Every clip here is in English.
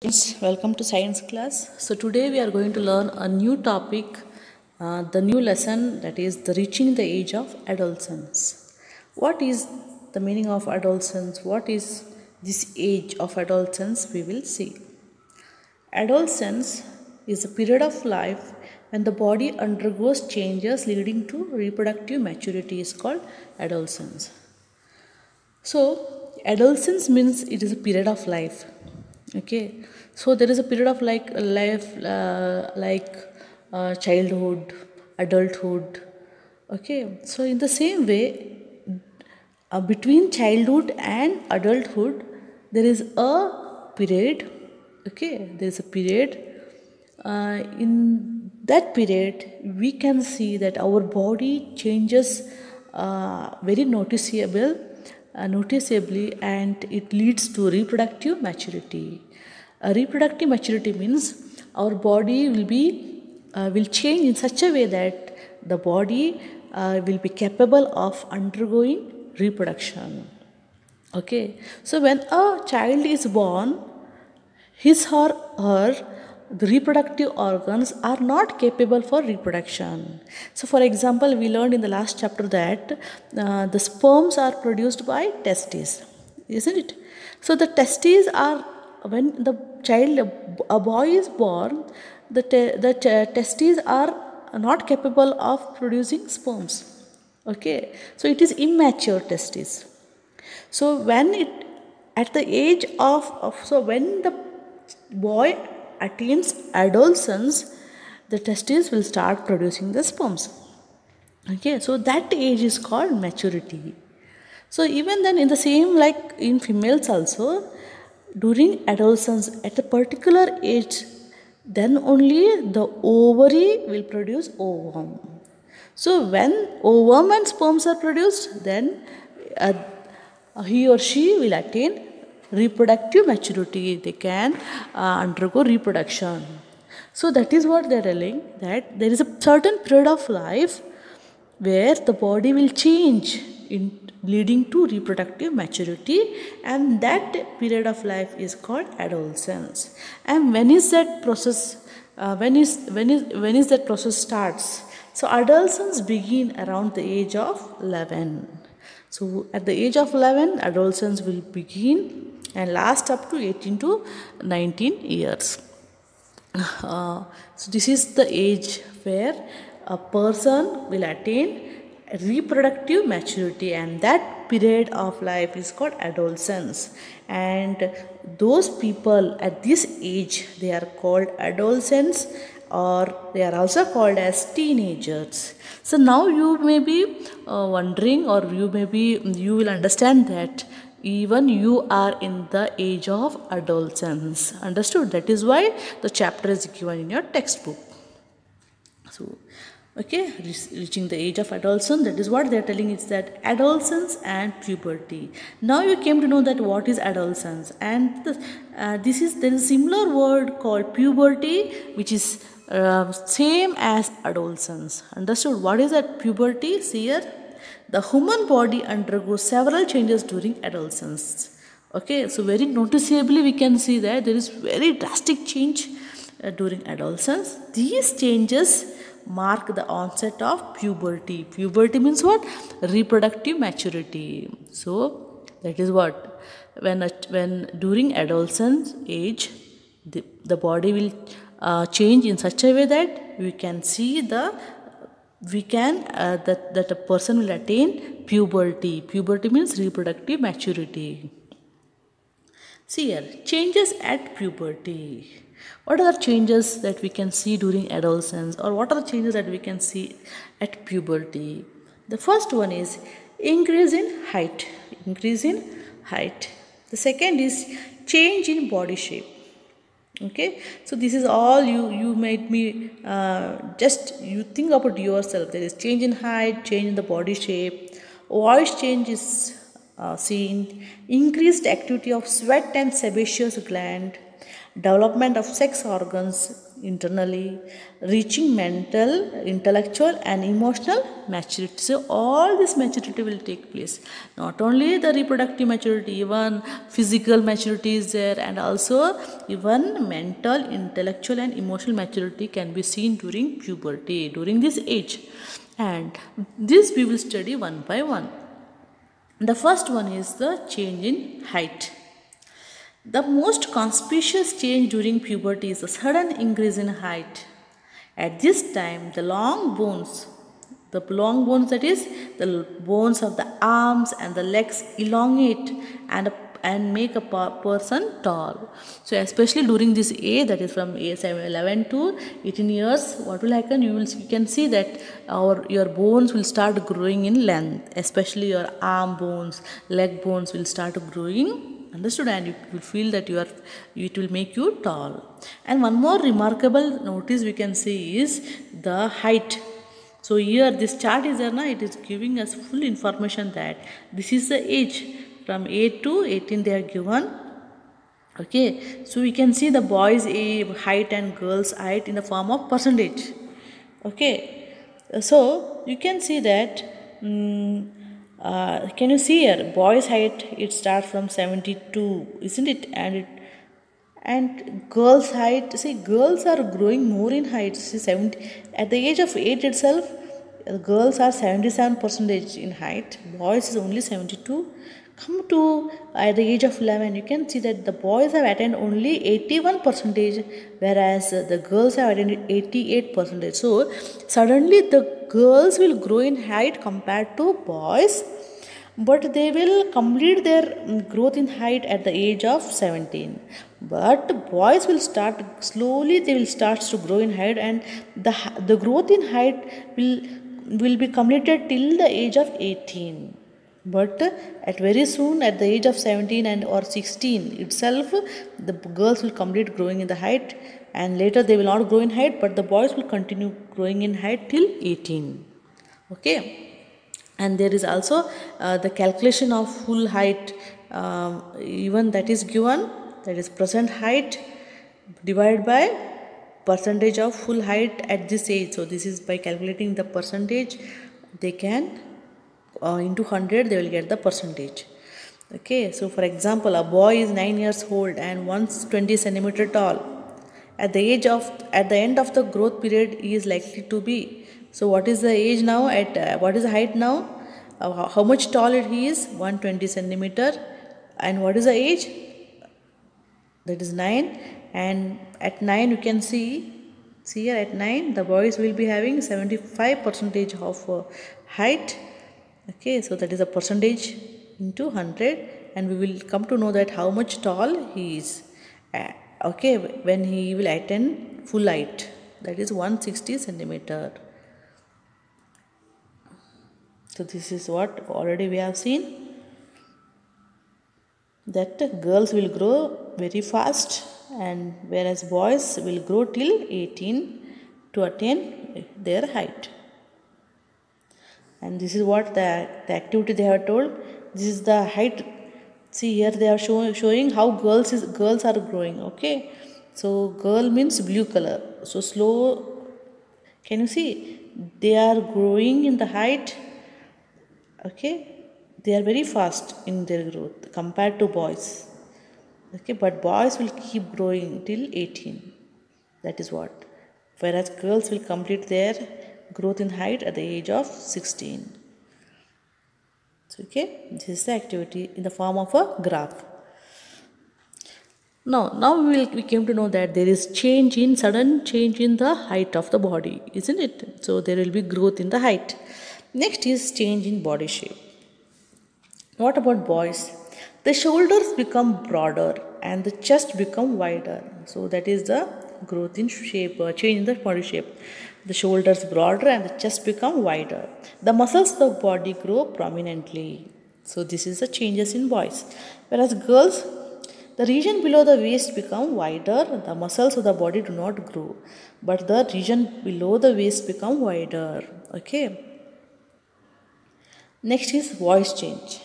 Welcome to science class. So today we are going to learn a new topic, the new lesson, that is the reaching the age of adolescence. What is the meaning of adolescence? What is this age of adolescence? We will see. Adolescence is a period of life when the body undergoes changes leading to reproductive maturity is called adolescence. So adolescence means it is a period of life. Okay, so there is a period of childhood, adulthood. Okay, so in the same way, between childhood and adulthood, there is a period. Okay, there is a period. In that period, we can see that our body changes very noticeably, and it leads to reproductive maturity. Reproductive maturity means our body will change in such a way that the body will be capable of undergoing reproduction. Okay, so when a child is born, his or her the reproductive organs are not capable for reproduction. So for example, we learned in the last chapter that the sperms are produced by testes, isn't it? So the testes are, when a boy is born, the testes are not capable of producing sperms. Okay, so it is immature testes. So when it at the age of so when the boy attains adolescence, the testes will start producing the sperms. Okay, so that age is called maturity. So even then, in the same, like in females also, during adolescence at a particular age, then only the ovary will produce ovum. So when ovum and sperms are produced, then he or she will attain reproductive maturity. They can undergo reproduction. So that is what they are telling, that there is a certain period of life where the body will change in leading to reproductive maturity, and that period of life is called adolescence. And when is that process? When is that process starts? So adolescence begin around the age of 11. So at the age of 11, adolescence will begin and last up to 18 to 19 years. So this is the age where a person will attain reproductive maturity, and that period of life is called adolescence. And those people at this age, they are called adolescents, or they are also called as teenagers. So now you may be wondering, or you will understand that even you are in the age of adolescence. Understood? That is why the chapter is given in your textbook. So, okay, reaching the age of adolescence, that is what they are telling, is that adolescence and puberty. Now you came to know that what is adolescence, and there is a similar word called puberty, which is same as adolescence. Understood? What is that puberty? See here, the human body undergoes several changes during adolescence. Okay, so very noticeably we can see that there is very drastic change during adolescence. These changes mark the onset of puberty. Puberty means what? Reproductive maturity. So that is what, when during adolescence age, the body will change in such a way that we can see that a person will attain puberty. Puberty means reproductive maturity. See here, changes at puberty. What are the changes that we can see during adolescence, or what are the changes that we can see at puberty? The first one is increase in height. Increase in height. The second is change in body shape. Okay, so this is all you made me just you think about yourself. There is change in height, change in the body shape, voice change is seen, increased activity of sweat and sebaceous gland, development of sex organs internally, reaching mental, intellectual and emotional maturity. So all this maturity will take place. Not only the reproductive maturity, even physical maturity is there, and also even mental, intellectual and emotional maturity can be seen during puberty, during this age. And this we will study one by one. The first one is the change in height. The most conspicuous change during puberty is a sudden increase in height. At this time, the long bones, that is, the bones of the arms and the legs elongate and make a person tall. So, especially during this age, that is from age 11 to 18 years, what will happen? You can see that your bones will start growing in length, especially your arm bones, leg bones will start growing. Understood? And you will feel that it will make you tall. And one more remarkable notice we can see is the height. So here this chart is there now, it is giving us full information that this is the age from 8 to 18 they are given. Okay, so we can see the boys' height and girls' height in the form of percentage. Okay, so you can see that. Can you see here? Boys' height, it starts from 72, isn't it? And girls' height, see, girls are growing more in height. See, 70 at the age of 8 itself, girls are 77% in height. Boys is only 72. Come to at the age of 11, you can see that the boys have attained only 81%, whereas the girls have attained 88%. So suddenly the girls will grow in height compared to boys, but they will complete their growth in height at the age of 17. But boys will start slowly, they will start to grow in height, and the growth in height will be completed till the age of 18. But at very soon, at the age of 17 and or 16 itself, the girls will complete growing in the height, and later they will not grow in height, but the boys will continue growing in height till 18. Okay. And there is also the calculation of full height, even that is given, that is present height divided by percentage of full height at this age. So this is by calculating the percentage, they can into 100 they will get the percentage. Okay, so for example, a boy is 9 years old and 120 centimeter tall. At the end of the growth period, he is likely to be. So what is the age now? What is the height now? How much tall he is? 120 centimeter. And what is the age? That is 9. And at 9 you can see here at 9 the boys will be having 75% of height. Okay, so that is a percentage into 100, and we will come to know that how much tall he is. Okay, when he will attain full height, that is 160 centimeter. So this is what already we have seen, that girls will grow very fast, and whereas boys will grow till 18 to attain their height. And this is what the activity they have told. This is the height. See here they are showing how girls are growing. Okay, so girl means blue color. So slow. Can you see? They are growing in the height. Okay, they are very fast in their growth compared to boys. Okay, but boys will keep growing till 18. That is what. Whereas girls will complete their growth in height at the age of 16. So, okay, this is the activity in the form of a graph. Now we came to know that there is sudden change in the height of the body, isn't it? So there will be growth in the height. Next is change in body shape. What about boys? The shoulders become broader and the chest become wider. So that is the growth in shape, change in the body shape. The shoulders broader and the chest become wider. The muscles of the body grow prominently. So this is the changes in boys. Whereas girls, the region below the waist become wider. The muscles of the body do not grow, but the region below the waist become wider. Okay. Next is voice change.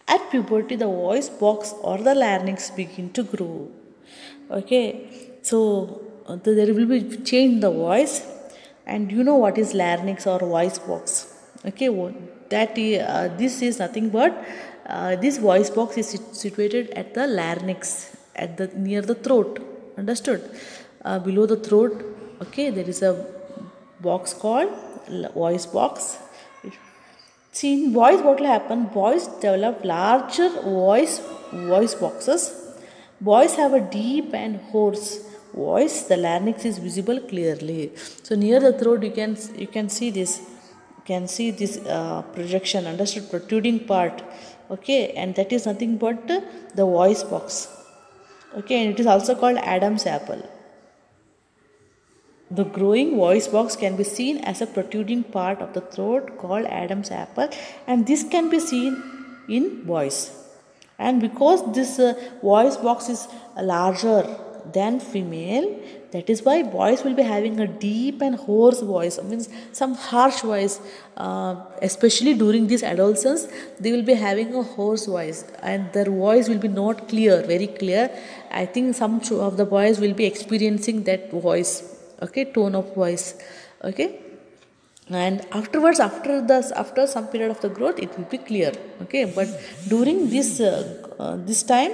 At puberty, the voice box or the larynx begin to grow. Okay, so there will be change the voice. And you know what is larynx or voice box? Okay, this is nothing but this voice box is situated at the larynx, at the near the throat. Understood? Below the throat, okay, there is a box called voice box. See, in boys, what will happen? Boys develop larger voice boxes. Boys have a deep and hoarse voice. The larynx is visible clearly. So near the throat, you can see this. You can see this projection, understood? Protruding part. Okay, and that is nothing but the voice box. Okay, and it is also called Adam's apple. The growing voice box can be seen as a protruding part of the throat called Adam's apple, and this can be seen in boys. And because this voice box is larger than female, that is why boys will be having a deep and hoarse voice, means some harsh voice, especially during this adolescence. They will be having a hoarse voice and their voice will be not clear, very clear. I think some of the boys will be experiencing that voice, okay, tone of voice. Okay, and afterwards, after some period of the growth, it will be clear. Okay, but during this time,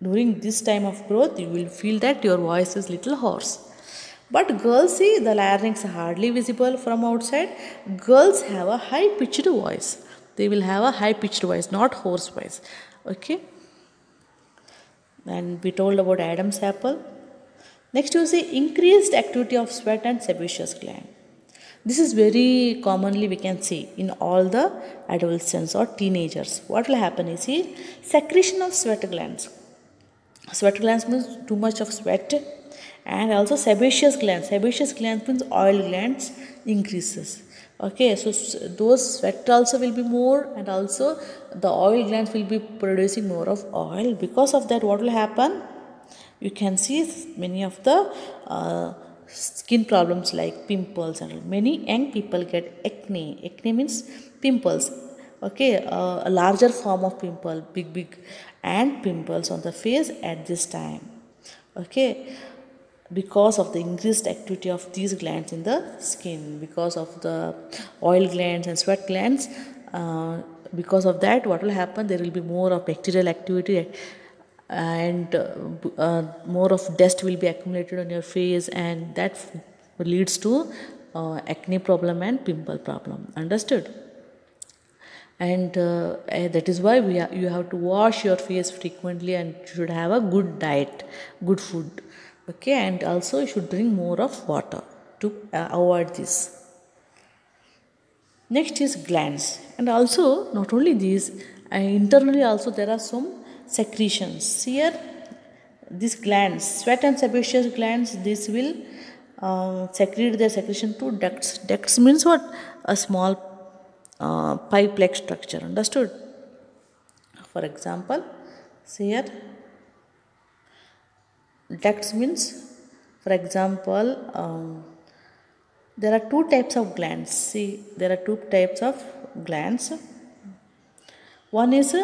during this time of growth, you will feel that your voice is little hoarse. But girls, see, the larynx hardly visible from outside. Girls have a high pitched voice. They will have a high pitched voice, not hoarse voice. Okay, and we told about Adam's apple. Next, you see increased activity of sweat and sebaceous gland. This is very commonly we can see in all the adolescents or teenagers. What will happen is, see, secretion of sweat glands. Sweat glands means too much of sweat, and also sebaceous glands. Sebaceous glands means oil glands increases. Okay, so those sweat also will be more, and also the oil glands will be producing more of oil. Because of that, what will happen? You can see many of the skin problems like pimples, and many young people get acne. Acne means pimples. Okay, a larger form of pimple, big and pimples on the face at this time. Okay, because of the increased activity of these glands in the skin, because of the oil glands and sweat glands, because of that, what will happen? There will be more of bacterial activity, and more of dust will be accumulated on your face, and that leads to acne problem and pimple problem. Understood? And that is why you have to wash your face frequently, and you should have a good diet, good food. Okay, and also you should drink more of water to avoid this. Next is glands, and also not only these, internally also there are some secretions. Here, these glands, sweat and sebaceous glands, this will secrete their secretion to ducts. Ducts means what? A small pipe-like structure. Understood? For example, see here, ducts means, for example, there are two types of glands. See, there are two types of glands. One is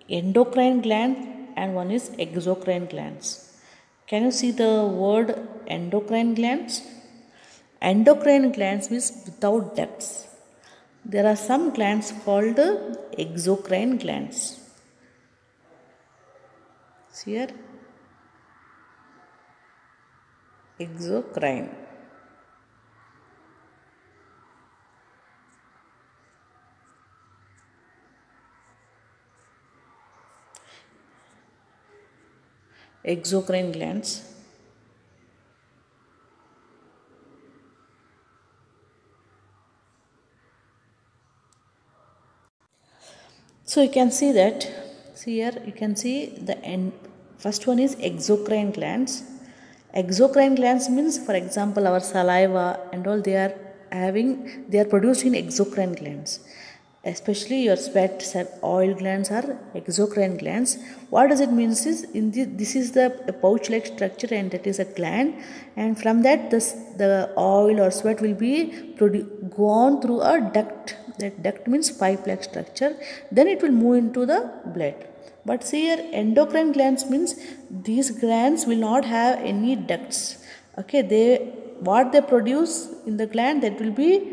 endocrine gland and one is exocrine glands. Can you see the word endocrine glands? Endocrine glands means without ducts. There are some glands called exocrine glands. See here, exocrine. Exocrine glands. So you can see that, see here, you can see the end. First one is exocrine glands. Exocrine glands means, for example, our saliva and all, they are produced in exocrine glands. Especially your sweat, oil glands are exocrine glands. What does it mean is, this is the pouch-like structure, and that is a gland, and from that the oil or sweat will be gone through a duct. That duct means pipe-like structure. Then it will move into the blood. But see here, endocrine glands means these glands will not have any ducts. Okay, what they produce in the gland, that will be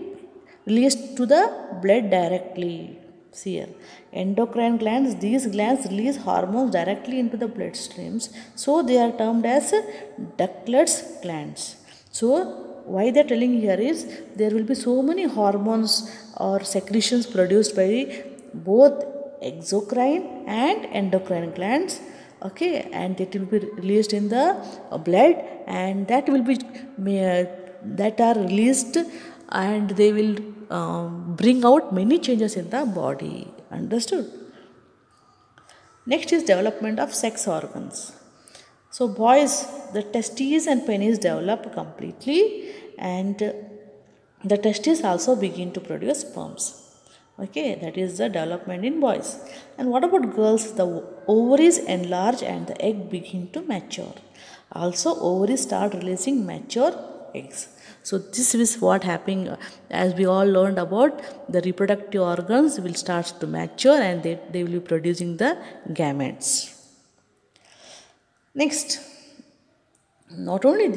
released to the blood directly. See here, endocrine glands, these glands release hormones directly into the bloodstreams, so they are termed as ductless glands. So why they are telling here is, there will be so many hormones or secretions produced by both exocrine and endocrine glands. Okay, and it will be released in the blood, and that will be that are released, and they will bring out many changes in the body. Understood? Next is development of sex organs. So boys, the testes and penis develop completely, and the testes also begin to produce sperms. Okay, that is the development in boys. And what about girls? The ovaries enlarge and the egg begin to mature. Also, ovaries start releasing mature eggs. So this is what happening, as we all learned about, the reproductive organs will start to mature, and they will be producing the gametes. Next, not only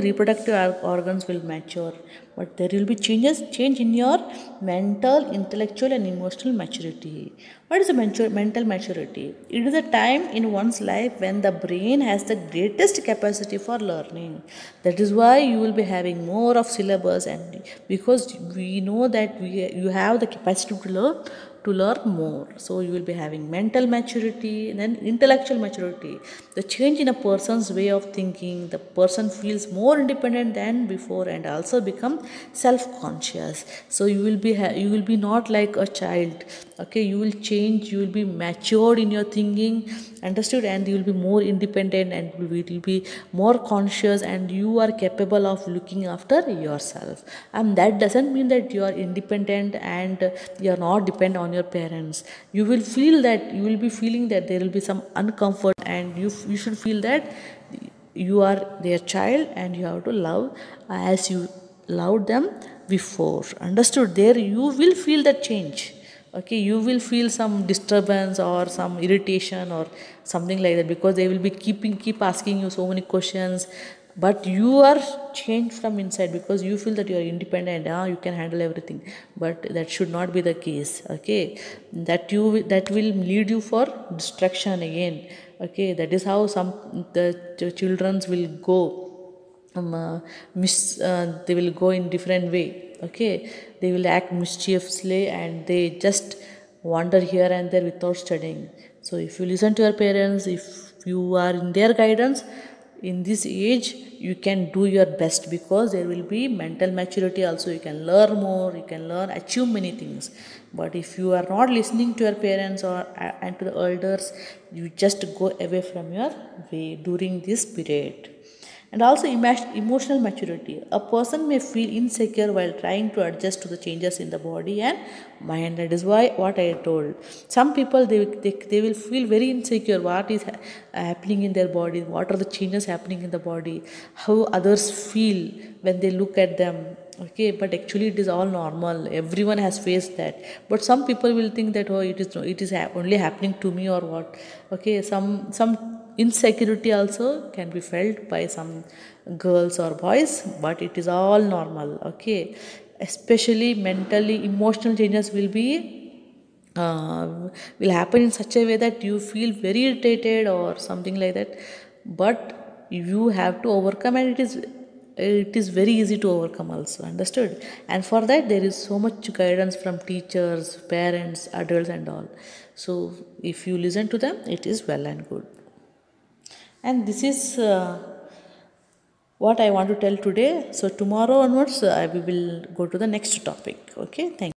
reproductive organs will mature, but there will be change in your mental, intellectual and emotional maturity. What is a mental maturity? It is a time in one's life when the brain has the greatest capacity for learning. That is why you will be having more of syllabus, and because we know that you have the capacity to learn more. So you will be having mental maturity and then intellectual maturity. The change in a person's way of thinking, the person feels more independent than before and also become self-conscious. So you will be not like a child. Okay, you will change, you will be matured in your thinking, understood, and you will be more independent, and you will be more conscious, and you are capable of looking after yourself. And that doesn't mean that you are independent and you are not dependent on your parents. You will be feeling that there will be some uncomfort, and you should feel that you are their child and you have to love as you loved them before. Understood? There you will feel that change. Okay, you will feel some disturbance or some irritation or something like that, because they will be keep asking you so many questions, but you are changed from inside because you feel that you are independent, you can handle everything. But that should not be the case. Okay, that will lead you for distraction again. Okay, that is how some the children will go they will go in different way. Okay, they will act mischievously and they just wander here and there without studying. So if you listen to your parents, if you are in their guidance in this age, you can do your best, because there will be mental maturity also. You can learn more, you can achieve many things. But if you are not listening to your parents or and to the elders, you just go away from your way during this period. And also emotional maturity. A person may feel insecure while trying to adjust to the changes in the body and mind. That is why what I told. Some people they will feel very insecure. What is happening in their body? What are the changes happening in the body? How others feel when they look at them. Okay, but actually it is all normal. Everyone has faced that. But some people will think that, oh, it is only happening to me or what. Okay, some insecurity also can be felt by some girls or boys, but it is all normal. Okay, especially mentally, emotional changes will happen in such a way that you feel very irritated or something like that, but you have to overcome, and it is very easy to overcome also. Understood? And for that there is so much guidance from teachers, parents, adults and all. So if you listen to them, it is well and good. And this is what I want to tell today. So tomorrow onwards we will go to the next topic. Okay, thank you.